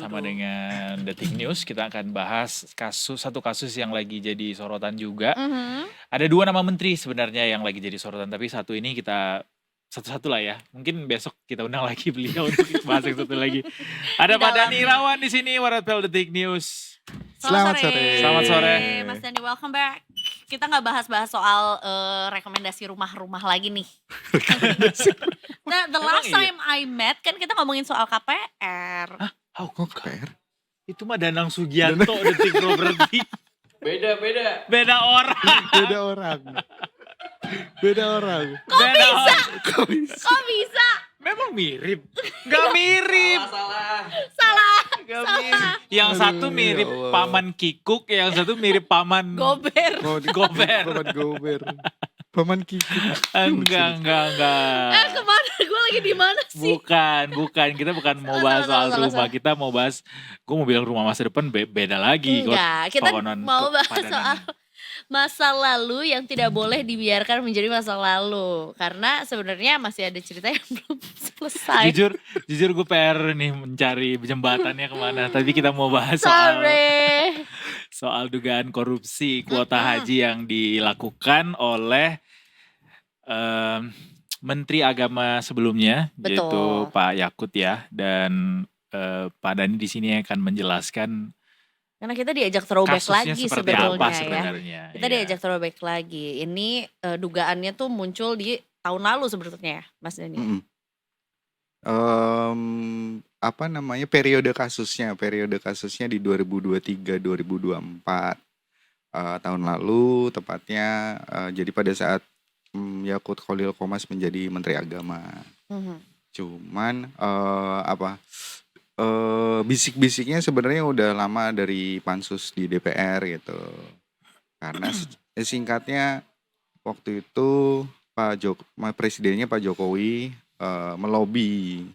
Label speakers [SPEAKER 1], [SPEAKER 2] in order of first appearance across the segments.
[SPEAKER 1] bersama
[SPEAKER 2] Waduh.
[SPEAKER 1] dengan Detik News. Kita akan bahas satu kasus yang lagi jadi sorotan juga. Ada 2 nama menteri sebenarnya yang lagi jadi sorotan, tapi satu ini kita satu-satu lah ya. Mungkin besok kita undang lagi beliau untuk bahas yang satu lagi. Ada
[SPEAKER 2] Di
[SPEAKER 1] Pak Dhani
[SPEAKER 2] dalamnya.
[SPEAKER 1] Irawan di sini, Warapel Detik News.
[SPEAKER 3] Selamat sore.
[SPEAKER 1] Selamat sore.
[SPEAKER 2] Mas Dhani, welcome back. Kita nggak bahas-bahas soal rekomendasi rumah-rumah lagi nih. Nah, the
[SPEAKER 1] Emang
[SPEAKER 2] last
[SPEAKER 1] iya?
[SPEAKER 2] time I met kan kita ngomongin soal KPR.
[SPEAKER 1] Hah?
[SPEAKER 3] Kok KPR?
[SPEAKER 1] Itu mah Danang Sugianto, Detik Property.
[SPEAKER 4] Beda.
[SPEAKER 1] Beda orang.
[SPEAKER 3] Beda orang. Beda orang.
[SPEAKER 2] Kok
[SPEAKER 1] Beda
[SPEAKER 2] bisa?
[SPEAKER 1] orang.
[SPEAKER 3] Kok bisa?
[SPEAKER 2] Kok bisa?
[SPEAKER 1] Memang mirip. Gak mirip.
[SPEAKER 2] Salah.
[SPEAKER 1] Gak mirip. Yang
[SPEAKER 3] Aduh,
[SPEAKER 1] satu mirip
[SPEAKER 3] ya Allah.
[SPEAKER 1] paman Kikuk, yang satu mirip paman
[SPEAKER 2] Gober.
[SPEAKER 1] Gober.
[SPEAKER 3] Paman Gober. Paman Kiki.
[SPEAKER 1] Enggak.
[SPEAKER 2] Kemana? Gue lagi di mana sih?
[SPEAKER 1] Bukan. Kita bukan mau bahas soal
[SPEAKER 2] Salah.
[SPEAKER 1] rumah. Kita mau bahas, gue mau bilang rumah masa depan beda lagi.
[SPEAKER 2] Enggak, kita
[SPEAKER 1] Kokonan
[SPEAKER 2] mau bahas
[SPEAKER 1] padanannya.
[SPEAKER 2] soal masa lalu yang tidak boleh dibiarkan menjadi masa lalu. Karena sebenarnya masih ada cerita yang belum selesai.
[SPEAKER 1] Jujur gue PR nih mencari jembatannya kemana. Tapi kita mau bahas soal
[SPEAKER 2] Sorry.
[SPEAKER 1] dugaan korupsi kuota haji yang dilakukan oleh Menteri Agama sebelumnya,
[SPEAKER 2] Betul.
[SPEAKER 1] yaitu Pak Yakut ya. Dan Pak Dhani di sini akan menjelaskan
[SPEAKER 2] Karena kita diajak throwback
[SPEAKER 1] kasusnya
[SPEAKER 2] lagi
[SPEAKER 1] seperti apa
[SPEAKER 2] sebetulnya ya.
[SPEAKER 1] sebenarnya.
[SPEAKER 2] Kita diajak throwback lagi. Ini dugaannya tuh muncul di tahun lalu sebetulnya ya, Mas Dhani.
[SPEAKER 3] Apa namanya periode kasusnya di 2023-2024 tahun lalu tepatnya. Jadi pada saat Yakut Khalil Qomas menjadi Menteri Agama. Cuman bisik-bisiknya sebenarnya udah lama dari pansus di DPR gitu. Karena singkatnya waktu itu presidennya Pak Jokowi melobi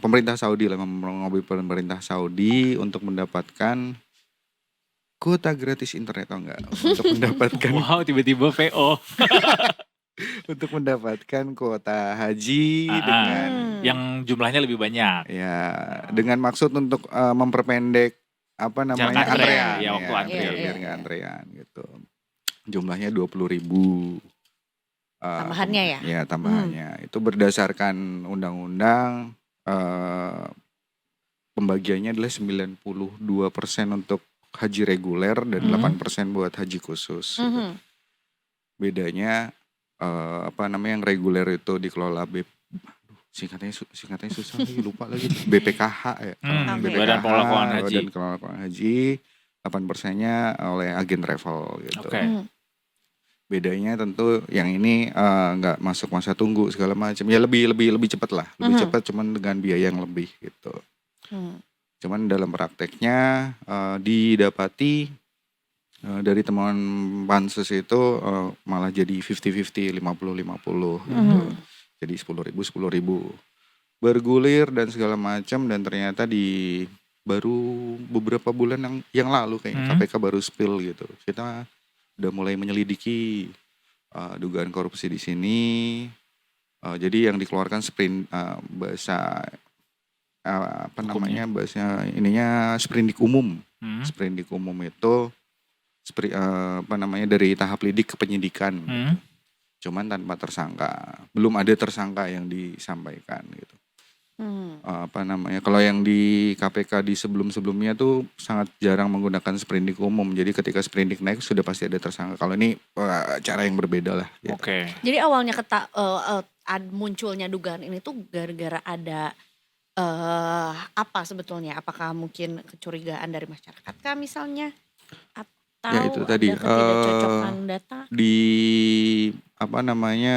[SPEAKER 3] pemerintah Saudi lah, melobi pemerintah Saudi untuk mendapatkan kuota gratis internet atau enggak, untuk mendapatkan
[SPEAKER 1] Wow, tiba-tiba PO.
[SPEAKER 3] untuk mendapatkan kuota haji dengan
[SPEAKER 1] Yang jumlahnya lebih banyak.
[SPEAKER 3] ya dengan maksud untuk memperpendek
[SPEAKER 1] Jarak antrean,
[SPEAKER 3] antrean
[SPEAKER 1] ya, waktu antrean.
[SPEAKER 3] biar nggak antrean gitu. Jumlahnya 20.000
[SPEAKER 2] Tambahannya ya?
[SPEAKER 3] Ya tambahannya. Itu berdasarkan undang-undang pembagiannya adalah 92% untuk haji reguler dan 8% buat haji khusus. Gitu. Bedanya yang reguler itu dikelola singkatnya susah lagi, lupa lagi. BPKH ya.
[SPEAKER 1] Badan Pengelolaan Haji.
[SPEAKER 3] Badan Pengelolaan Haji. 8%-nya oleh agen travel gitu.
[SPEAKER 1] Oke.
[SPEAKER 3] Bedanya tentu yang ini nggak masuk masa tunggu segala macam. Ya lebih cepat lah, lebih cepat cuman dengan biaya yang lebih gitu. Cuman dalam prakteknya didapati dari temuan pansus itu malah jadi 50-50, 50-50 gitu. Jadi 10.000 bergulir dan segala macam, dan ternyata di baru beberapa bulan yang lalu kayaknya KPK baru spill gitu. Kita udah mulai menyelidiki dugaan korupsi di sini. Jadi yang dikeluarkan bahasa sprindik umum. Sprindik umum itu dari tahap lidik ke penyidikan. Gitu. Cuman tanpa tersangka, belum ada tersangka yang disampaikan gitu. Kalau yang di KPK di sebelumnya tuh sangat jarang menggunakan sprindik umum. Jadi ketika sprindik naik sudah pasti ada tersangka. Kalau ini cara yang berbeda lah. Gitu.
[SPEAKER 1] Oke.
[SPEAKER 2] Jadi awalnya munculnya dugaan ini tuh gara-gara ada apa sebetulnya? Apakah mungkin kecurigaan dari masyarakat kah misalnya? Atau
[SPEAKER 3] Ya itu tadi
[SPEAKER 2] ada ketidakcocokan data?
[SPEAKER 3] di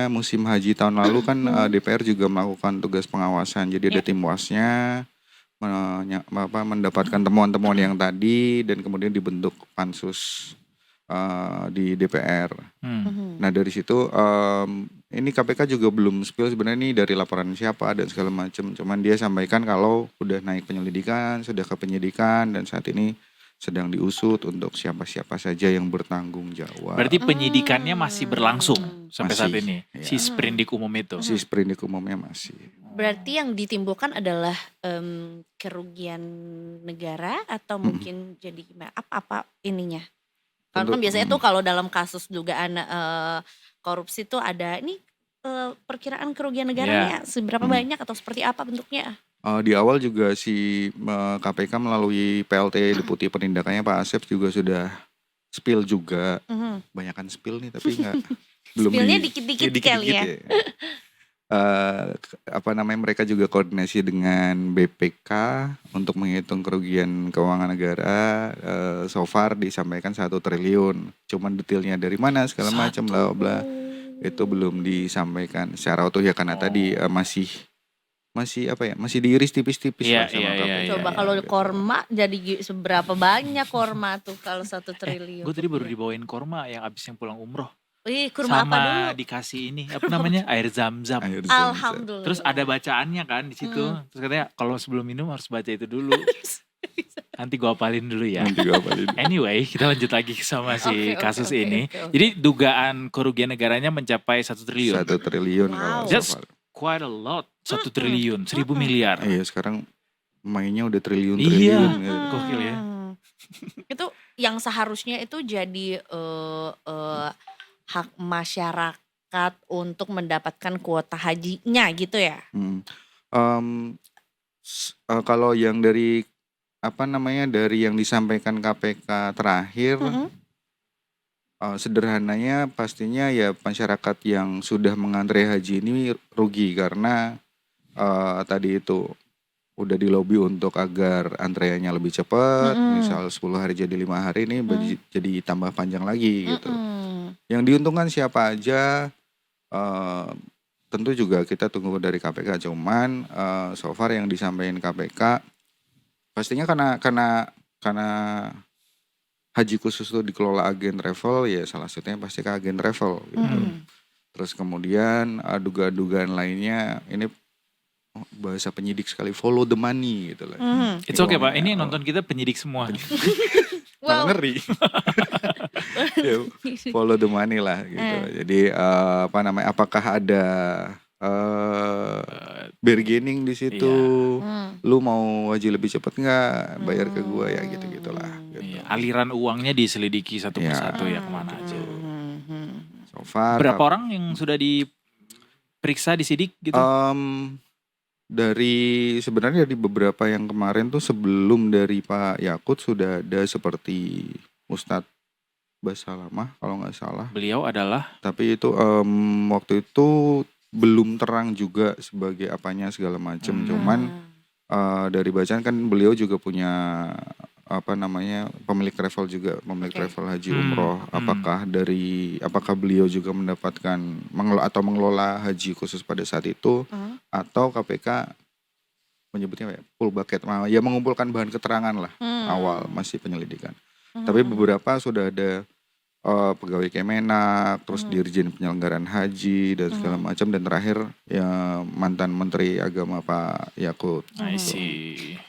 [SPEAKER 3] musim haji tahun lalu kan DPR juga melakukan tugas pengawasan. Jadi ada tim wasnya mendapatkan temuan-temuan yang tadi dan kemudian dibentuk pansus di DPR. Nah dari situ ini KPK juga belum spill sebenarnya ini dari laporan siapa dan segala macam. Cuman dia sampaikan kalau udah naik penyelidikan, sudah ke penyidikan, dan saat ini sedang diusut untuk siapa-siapa saja yang bertanggung jawab.
[SPEAKER 1] Berarti penyidikannya masih berlangsung sampai saat
[SPEAKER 3] Masih,
[SPEAKER 1] ini.
[SPEAKER 3] ya.
[SPEAKER 1] Si sprindik umum itu.
[SPEAKER 3] Si sprindik umumnya masih.
[SPEAKER 2] Berarti yang ditimbulkan adalah kerugian negara atau mungkin jadi gimana? Apa ininya? Kalau kan
[SPEAKER 3] Untuk-
[SPEAKER 2] biasanya tuh kalau dalam kasus dugaan korupsi tuh ada ini perkiraan kerugian negaranya seberapa banyak atau seperti apa bentuknya?
[SPEAKER 3] Di awal juga si KPK melalui PLT Deputi Penindakannya Pak Asep juga sudah spill juga. Banyakan spill nih tapi belum
[SPEAKER 2] Spillnya dikit-dikit kali ya.
[SPEAKER 3] Mereka juga koordinasi dengan BPK untuk menghitung kerugian keuangan negara. So far disampaikan 1 triliun. Cuman detailnya dari mana segala macam bla bla itu belum disampaikan secara utuh ya karena tadi masih diiris tipis-tipis
[SPEAKER 1] Iya,
[SPEAKER 3] lah sama
[SPEAKER 1] iya,
[SPEAKER 3] KPK.
[SPEAKER 1] iya,
[SPEAKER 2] Coba kalau korma jadi seberapa banyak korma tuh kalau 1 triliun.
[SPEAKER 1] Gue tadi baru dibawain korma yang abis yang pulang umroh.
[SPEAKER 2] Wih, kurma apa dulu?
[SPEAKER 1] Sama dikasih ini apa namanya air zam-zam.
[SPEAKER 3] Air zam-zam.
[SPEAKER 2] Alhamdulillah.
[SPEAKER 1] Terus ada bacaannya kan di situ. Terus katanya kalau sebelum minum harus baca itu dulu. Nanti gue apalin dulu ya.
[SPEAKER 3] Nanti gue apalin.
[SPEAKER 1] Anyway, kita lanjut lagi sama si
[SPEAKER 2] Oke,
[SPEAKER 1] kasus
[SPEAKER 2] oke,
[SPEAKER 1] ini.
[SPEAKER 2] oke.
[SPEAKER 1] Jadi dugaan kerugian negaranya mencapai 1 triliun.
[SPEAKER 3] 1 triliun kalau
[SPEAKER 2] Wow.
[SPEAKER 3] so
[SPEAKER 1] Just
[SPEAKER 3] far.
[SPEAKER 1] quite a lot. 1 triliun, 1.000 miliar.
[SPEAKER 3] Iya sekarang mainnya udah triliun
[SPEAKER 1] Iya.
[SPEAKER 3] gitu.
[SPEAKER 1] Gokil ya.
[SPEAKER 2] Itu yang seharusnya itu jadi hak masyarakat untuk mendapatkan kuota hajinya gitu ya.
[SPEAKER 3] Kalau yang dari dari yang disampaikan KPK terakhir, sederhananya pastinya ya masyarakat yang sudah mengantre haji ini rugi karena tadi itu udah dilobi untuk agar antreannya lebih cepat, misal 10 hari jadi 5 hari ini jadi tambah panjang lagi gitu. Yang diuntungkan siapa aja, tentu juga kita tunggu dari KPK. Cuman so far yang disampaikan KPK, pastinya karena haji khusus itu dikelola agen travel, ya salah satunya pasti ke agen travel gitu. Terus kemudian dugaan-dugaan lainnya ini bahasa penyidik sekali, follow the money gitu lah.
[SPEAKER 1] It's okay Pak, ini nonton kita penyidik semua.
[SPEAKER 3] Malah ngeri. Ya, follow the money lah gitu. Jadi apakah ada bargaining di situ? Lu mau haji lebih cepat nggak? Bayar ke gua ya gitu-gitulah. Gitu.
[SPEAKER 1] Iya, aliran uangnya diselidiki satu persatu ya kemana aja.
[SPEAKER 3] So far,
[SPEAKER 1] Berapa orang yang sudah diperiksa disidik gitu?
[SPEAKER 3] Sebenarnya dari beberapa yang kemarin tuh sebelum dari Pak Yakut sudah ada seperti Ustadz Basalamah kalau nggak salah.
[SPEAKER 1] Beliau adalah?
[SPEAKER 3] Tapi itu waktu itu belum terang juga sebagai apanya segala macam. Cuman dari bacaan kan beliau juga punya pemilik travel juga, travel haji umroh. Apakah beliau juga mendapatkan mengelola haji khusus pada saat itu, atau KPK menyebutnya full bucket, ya mengumpulkan bahan keterangan lah awal masih penyelidikan. Tapi beberapa sudah ada pegawai Kemenak, terus Dirjen Penyelenggaraan Haji dan segala macam, dan terakhir ya mantan Menteri Agama Pak Yakut.
[SPEAKER 1] I see.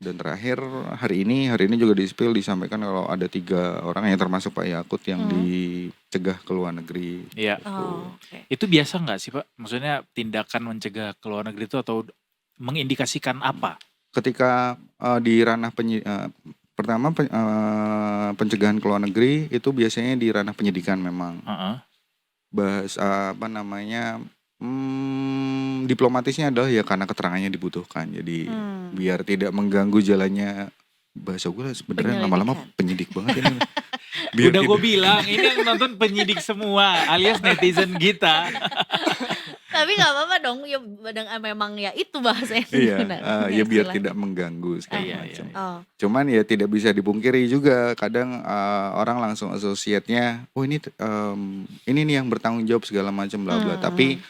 [SPEAKER 3] Dan terakhir hari ini juga disampaikan kalau ada 3 orang yang termasuk Pak Yakut yang dicegah ke luar negeri.
[SPEAKER 1] Iya. Itu biasa nggak sih Pak? Maksudnya tindakan mencegah ke luar negeri itu atau mengindikasikan apa?
[SPEAKER 3] Ketika di ranah pertama pencegahan ke luar negeri itu biasanya di ranah penyidikan memang. Diplomatisnya adalah ya karena keterangannya dibutuhkan. Jadi biar tidak mengganggu jalannya, bahasa gue sebenarnya lama-lama penyidik banget ini.
[SPEAKER 1] Udah gue bilang ini yang nonton penyidik semua alias netizen kita.
[SPEAKER 2] Tapi nggak apa-apa dong, ya memang ya itu bahasanya.
[SPEAKER 3] Iya, ya biar tidak mengganggu segala macam. Cuman ya tidak bisa dipungkiri juga kadang orang langsung asosiatnya, oh ini nih yang bertanggung jawab segala macam bla bla. Tapi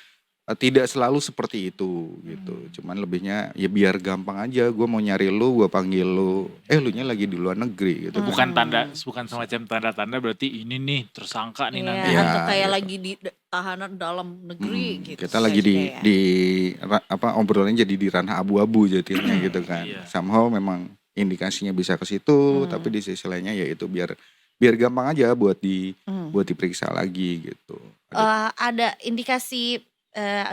[SPEAKER 3] tidak selalu seperti itu gitu. Cuman lebihnya ya biar gampang aja, gue mau nyari lu, gue panggil lu, lu nya lagi di luar negeri gitu.
[SPEAKER 1] Bukan semacam tanda-tanda berarti ini nih tersangka nih nanti.
[SPEAKER 2] Atau kayak lagi di tahanan dalam negeri gitu.
[SPEAKER 3] Kita lagi di obrolannya jadi di ranah abu-abu jadinya gitu kan. Somehow memang indikasinya bisa ke situ, tapi
[SPEAKER 2] Hmm.
[SPEAKER 3] di sisi lainnya ya itu biar biar gampang aja
[SPEAKER 2] Hmm.
[SPEAKER 3] buat diperiksa lagi gitu. Ada
[SPEAKER 2] Ada indikasi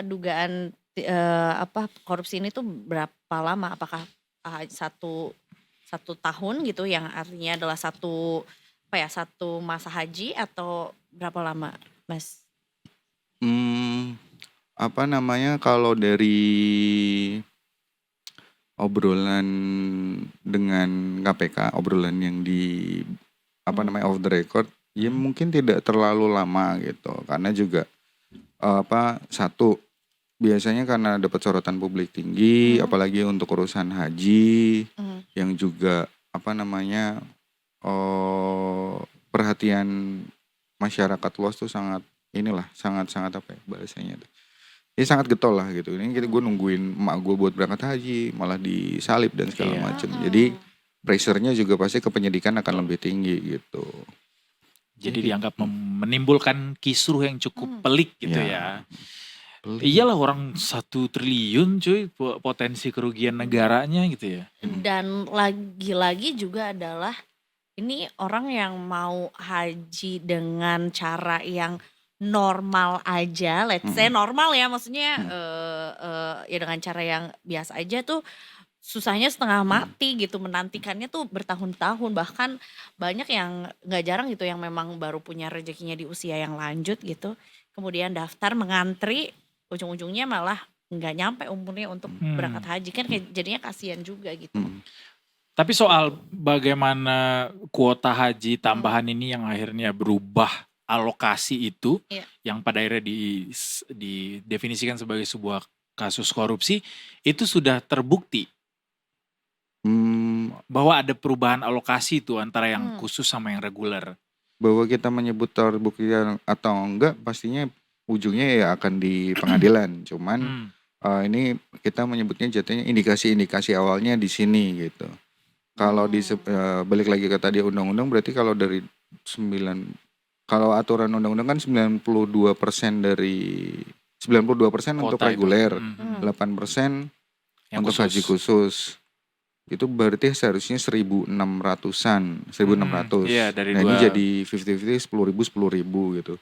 [SPEAKER 2] dugaan apa korupsi ini tuh berapa lama? Apakah satu tahun gitu yang artinya adalah satu masa haji atau berapa lama, Mas?
[SPEAKER 3] apa namanya, kalau dari obrolan dengan KPK, obrolan yang apa namanya, off the record, ya mungkin tidak terlalu lama gitu. Karena juga satu, biasanya karena dapat sorotan publik tinggi, apalagi untuk urusan haji, yang juga apa namanya, perhatian masyarakat luas tuh sangat sangat apa ya bahasanya tuh. Ya sangat getol lah gitu. Ini gue nungguin emak gue buat berangkat haji, malah disalib dan segala macam. Jadi pressure-nya juga pasti ke penyidikan akan lebih tinggi gitu.
[SPEAKER 1] Jadi dianggap menimbulkan kisruh yang cukup pelik gitu ya. Iyalah orang 1 triliun cuy potensi kerugian negaranya gitu ya.
[SPEAKER 2] Dan lagi-lagi juga adalah ini orang yang mau haji dengan cara yang normal aja, let's say normal ya, maksudnya ya dengan cara yang biasa aja tuh susahnya setengah mati gitu, menantikannya tuh bertahun-tahun, bahkan banyak yang nggak jarang gitu yang memang baru punya rezekinya di usia yang lanjut gitu, kemudian daftar mengantri, ujung-ujungnya malah nggak nyampe umurnya untuk berangkat haji, kan jadinya kasihan juga gitu.
[SPEAKER 1] Tapi soal bagaimana kuota haji tambahan ini yang akhirnya berubah alokasi itu, yang pada akhirnya didefinisikan sebagai sebuah kasus korupsi, itu sudah terbukti bahwa ada perubahan alokasi itu antara yang khusus sama yang reguler.
[SPEAKER 3] Bahwa kita menyebut terbukti atau enggak, pastinya ujungnya ya akan di pengadilan. Cuman ini kita menyebutnya jatuhnya indikasi-indikasi awalnya di sini gitu. Kalau balik lagi ke tadi undang-undang, berarti kalau dari kalau aturan undang-undang kan 92% untuk reguler, 8% untuk haji khusus. Itu berarti seharusnya 1.600-an, 1.600.
[SPEAKER 1] Iya, dari
[SPEAKER 3] Nah ini jadi 50-50, 10.000 gitu.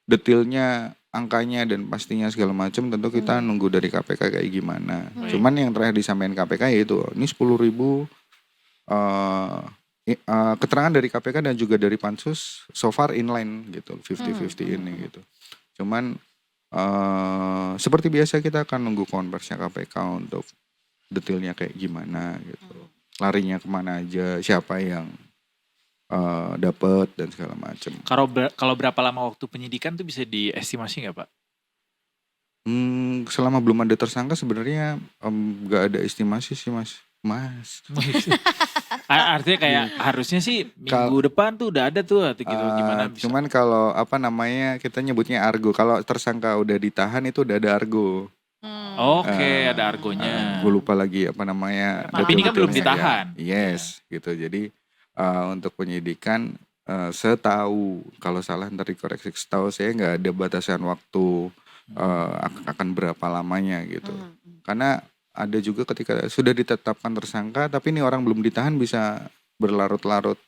[SPEAKER 3] Detailnya, angkanya dan pastinya segala macam tentu kita nunggu dari KPK kayak gimana. Cuman yang terakhir disampaikan KPK yaitu ini 10.000 keterangan dari KPK dan juga dari Pansus so far inline gitu, 50-50 ini gitu. Cuman seperti biasa kita akan nunggu konversinya KPK untuk detailnya kayak gimana gitu, larinya kemana aja, siapa yang dapat dan segala macam.
[SPEAKER 1] Kalau berapa lama waktu penyidikan tuh bisa diestimasi nggak Pak?
[SPEAKER 3] Selama belum ada tersangka sebenarnya nggak ada estimasi sih Mas.
[SPEAKER 1] Artinya kayak harusnya sih minggu depan tuh udah ada tuh atau gitu, gimana bisa?
[SPEAKER 3] Cuman kalau apa namanya, kita nyebutnya argo. Kalau tersangka udah ditahan itu udah ada argo.
[SPEAKER 1] Oke, ada argonya.
[SPEAKER 3] Gue lupa lagi apa namanya.
[SPEAKER 1] Tapi ini kan belum ditahan.
[SPEAKER 3] Yes, gitu. Jadi untuk penyidikan setahu, kalau salah ntar dikoreksi, setahu saya nggak ada batasan waktu akan berapa lamanya gitu. Karena ada juga ketika sudah ditetapkan tersangka tapi ini orang belum ditahan bisa berlarut-larut.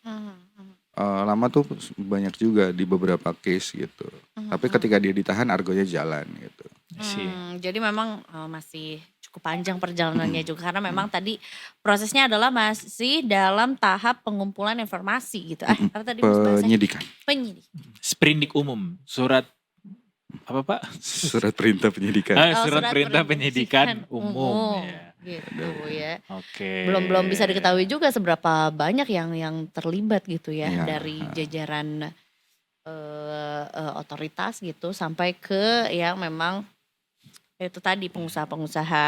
[SPEAKER 3] Lama tuh banyak juga di beberapa case gitu. Tapi ketika dia ditahan argonya jalan gitu.
[SPEAKER 2] Jadi memang masih cukup panjang perjalanannya juga karena memang tadi prosesnya adalah masih dalam tahap pengumpulan informasi gitu. Apa tadi Mas bahasanya? Penyidikan.
[SPEAKER 1] Sprindik umum, surat apa Pak?
[SPEAKER 3] Surat perintah penyidikan.
[SPEAKER 1] Surat perintah penyidikan umum. Ya.
[SPEAKER 2] Gitu ya.
[SPEAKER 1] Oke.
[SPEAKER 2] Belum bisa diketahui juga seberapa banyak yang terlibat gitu ya, dari jajaran otoritas gitu sampai ke yang memang itu tadi pengusaha-pengusaha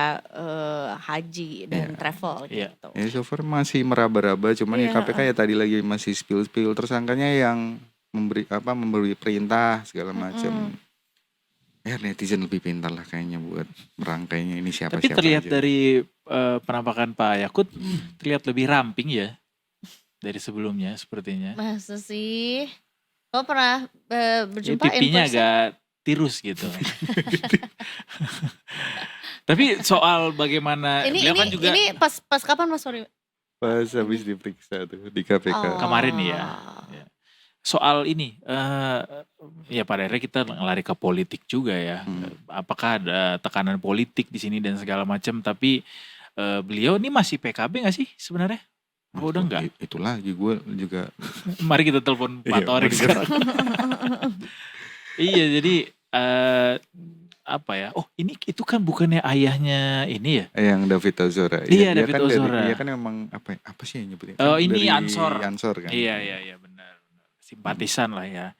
[SPEAKER 2] haji dan travel gitu.
[SPEAKER 3] Ya so far masih meraba-raba, cuman ya KPK ya tadi lagi masih spill tersangkanya yang memberi perintah segala macam. Ya netizen lebih pintar lah kayaknya buat merangkainya ini siapa-siapa.
[SPEAKER 1] Tapi terlihat aja dari penampakan Pak Yakut terlihat lebih ramping ya dari sebelumnya sepertinya.
[SPEAKER 2] Masa sih? Kau pernah berjumpa
[SPEAKER 1] pipinya agak tirus gitu. Tapi soal bagaimana
[SPEAKER 2] ini
[SPEAKER 1] kan juga
[SPEAKER 2] ini pas kapan Mas, sorry?
[SPEAKER 3] Pas habis
[SPEAKER 2] ini?
[SPEAKER 3] diperiksa tuh di KPK.
[SPEAKER 1] Kemarin nih ya.
[SPEAKER 2] Oh.
[SPEAKER 1] Ya. Soal ini, ya pada akhirnya kita lari ke politik juga ya. Apakah ada tekanan politik di sini dan segala macam? Tapi beliau ini masih PKB nggak sih sebenarnya? Oh, udah enggak?
[SPEAKER 3] Itu lagi gue juga.
[SPEAKER 1] Mari kita telepon Pak
[SPEAKER 3] Iya,
[SPEAKER 1] Torik
[SPEAKER 3] mari kita-
[SPEAKER 1] sekarang. Iya, jadi apa ya? Oh, itu kan bukannya ayahnya ini ya?
[SPEAKER 3] Yang David Ozora.
[SPEAKER 1] Iya,
[SPEAKER 3] dia
[SPEAKER 1] David
[SPEAKER 3] kan
[SPEAKER 1] Ozora.
[SPEAKER 3] Dia kan emang apa sih yang nyebutnya?
[SPEAKER 1] Oh,
[SPEAKER 3] Kan
[SPEAKER 1] ini
[SPEAKER 3] dari
[SPEAKER 1] Ansor.
[SPEAKER 3] Ansor kan.
[SPEAKER 1] Iya, benar. Simpatisan lah ya.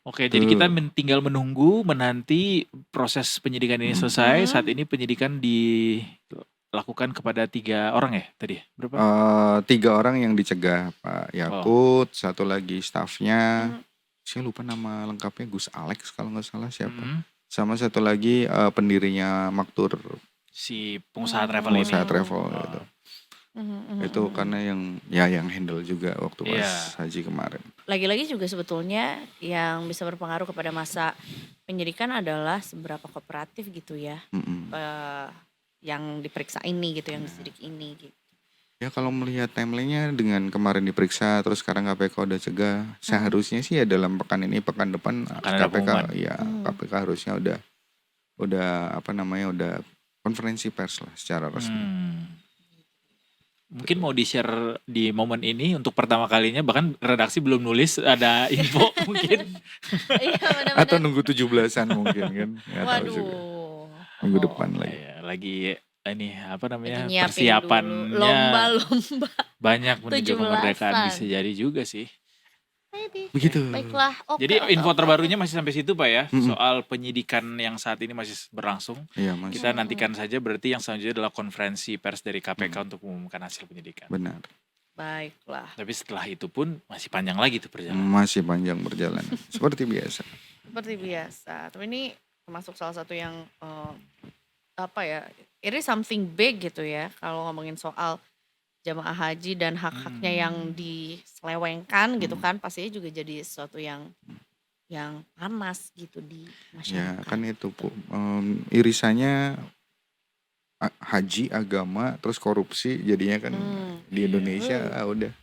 [SPEAKER 1] Oke, jadi kita tinggal menunggu, menanti proses penyidikan ini selesai. Saat ini penyidikan dilakukan kepada 3 orang ya tadi? Berapa?
[SPEAKER 3] 3 orang yang dicegah, Pak Yakut, satu lagi stafnya. Saya lupa nama lengkapnya, Gus Alex kalau nggak salah siapa. Sama satu lagi pendirinya Maktur,
[SPEAKER 1] Si pengusaha travel ini.
[SPEAKER 3] pengusaha travel gitu. Itu karena yang handle juga waktu pas haji kemarin.
[SPEAKER 2] Lagi-lagi juga sebetulnya yang bisa berpengaruh kepada masa penyidikan adalah seberapa kooperatif gitu ya. Yang diperiksa ini gitu, yang disidik ini gitu.
[SPEAKER 3] Ya kalau melihat timelinenya dengan kemarin diperiksa terus sekarang KPK udah cegah, seharusnya sih ya dalam pekan ini pekan depan
[SPEAKER 1] ada
[SPEAKER 3] KPK
[SPEAKER 1] pengumuman.
[SPEAKER 3] KPK harusnya udah konferensi pers lah secara resmi.
[SPEAKER 1] Mungkin mau di-share di momen ini untuk pertama kalinya, bahkan redaksi belum nulis ada info mungkin.
[SPEAKER 2] Iya benar-benar.
[SPEAKER 3] Atau nunggu 17-an mungkin kan. Nggak tahu juga.
[SPEAKER 2] Waduh.
[SPEAKER 3] Minggu depan lagi.
[SPEAKER 1] Ya, lagi ini apa namanya,
[SPEAKER 2] Lagi nyiapin
[SPEAKER 1] persiapannya
[SPEAKER 2] dulu. Lomba-lomba.
[SPEAKER 1] banyak menuju
[SPEAKER 2] 17-an.
[SPEAKER 1] kemerdekaan, bisa jadi juga sih.
[SPEAKER 3] Begitu.
[SPEAKER 2] Baiklah. Oke,
[SPEAKER 1] Jadi info
[SPEAKER 2] oke.
[SPEAKER 1] terbarunya masih sampai situ Pak ya, soal penyidikan yang saat ini masih berlangsung.
[SPEAKER 3] Iya Mas.
[SPEAKER 1] Kita nantikan saja, berarti yang selanjutnya adalah konferensi pers dari KPK untuk mengumumkan hasil penyidikan.
[SPEAKER 3] Benar.
[SPEAKER 2] Baiklah.
[SPEAKER 1] Tapi setelah itu pun masih panjang lagi tuh perjalanan.
[SPEAKER 3] Masih panjang berjalan. Seperti biasa.
[SPEAKER 2] Seperti biasa. Tapi ini termasuk salah satu yang apa ya? Ini something big gitu ya. Kalau ngomongin soal jamaah haji dan hak-haknya yang diselewengkan gitu kan, pastinya juga jadi sesuatu yang panas gitu di
[SPEAKER 3] Ya
[SPEAKER 2] masyarakat.
[SPEAKER 3] kan itu Bu. Irisannya haji, agama, terus korupsi jadinya kan di Indonesia udah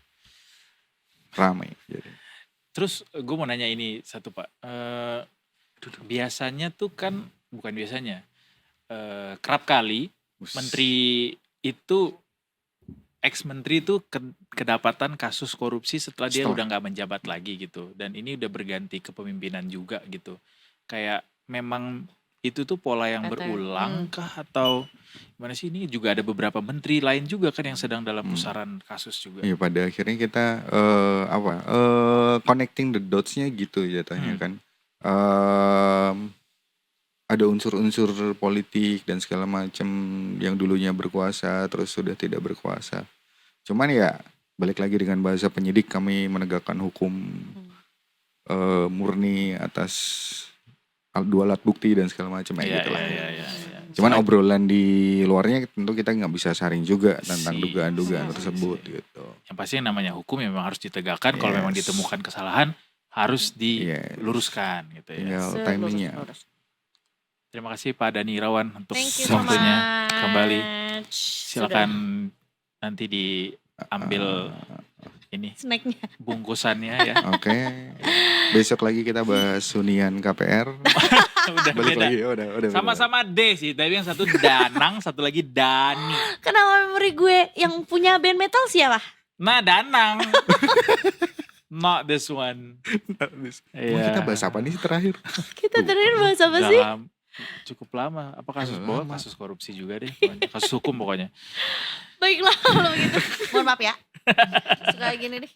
[SPEAKER 3] ramai. Jadi.
[SPEAKER 1] Terus gue mau nanya ini satu Pak. Biasanya tuh kan, bukan biasanya, kerap kali menteri itu, ex-menteri itu kedapatan kasus korupsi setelah dia udah nggak menjabat lagi gitu. Dan ini udah berganti kepemimpinan juga gitu. Kayak memang itu tuh pola yang berulang kah atau gimana sih? Ini juga ada beberapa menteri lain juga kan yang sedang dalam pusaran kasus juga.
[SPEAKER 3] Ya pada akhirnya kita connecting the dots-nya gitu jatuhnya kan. Ada unsur-unsur politik dan segala macam yang dulunya berkuasa terus sudah tidak berkuasa. Cuman ya balik lagi dengan bahasa penyidik, kami menegakkan hukum murni atas 2 alat bukti dan segala macam gitu lah. Cuman obrolan di luarnya tentu kita nggak bisa saring juga tentang dugaan-dugaan tersebut gitu.
[SPEAKER 1] Yang pasti yang namanya hukum memang harus ditegakkan. Kalau memang ditemukan kesalahan harus diluruskan gitu ya.
[SPEAKER 3] Tinggal timingnya.
[SPEAKER 1] Terima kasih Pak Dhani Irawan untuk
[SPEAKER 2] Thank you so
[SPEAKER 1] waktunya
[SPEAKER 2] much.
[SPEAKER 1] kembali. Silakan nanti diambil ini
[SPEAKER 2] snacknya.
[SPEAKER 1] bungkusannya ya.
[SPEAKER 3] Oke. Besok lagi kita bahas hunian KPR.
[SPEAKER 1] Udah
[SPEAKER 3] Balik
[SPEAKER 1] beda.
[SPEAKER 3] lagi udah beda.
[SPEAKER 1] Sama-sama D sih, tapi yang satu Danang, satu lagi Dani.
[SPEAKER 2] Kenapa memori gue yang punya band metal siapa?
[SPEAKER 1] Nah, Danang. Not this one.
[SPEAKER 3] Kita bahas apa nih terakhir?
[SPEAKER 2] Kita terakhir bahas apa sih?
[SPEAKER 1] Cukup lama. Apa kasus
[SPEAKER 3] Lama.
[SPEAKER 1] kasus korupsi juga deh. Pokoknya. Kasus hukum pokoknya.
[SPEAKER 2] Baiklah kalau begitu. Mohon maaf ya. Suka gini nih.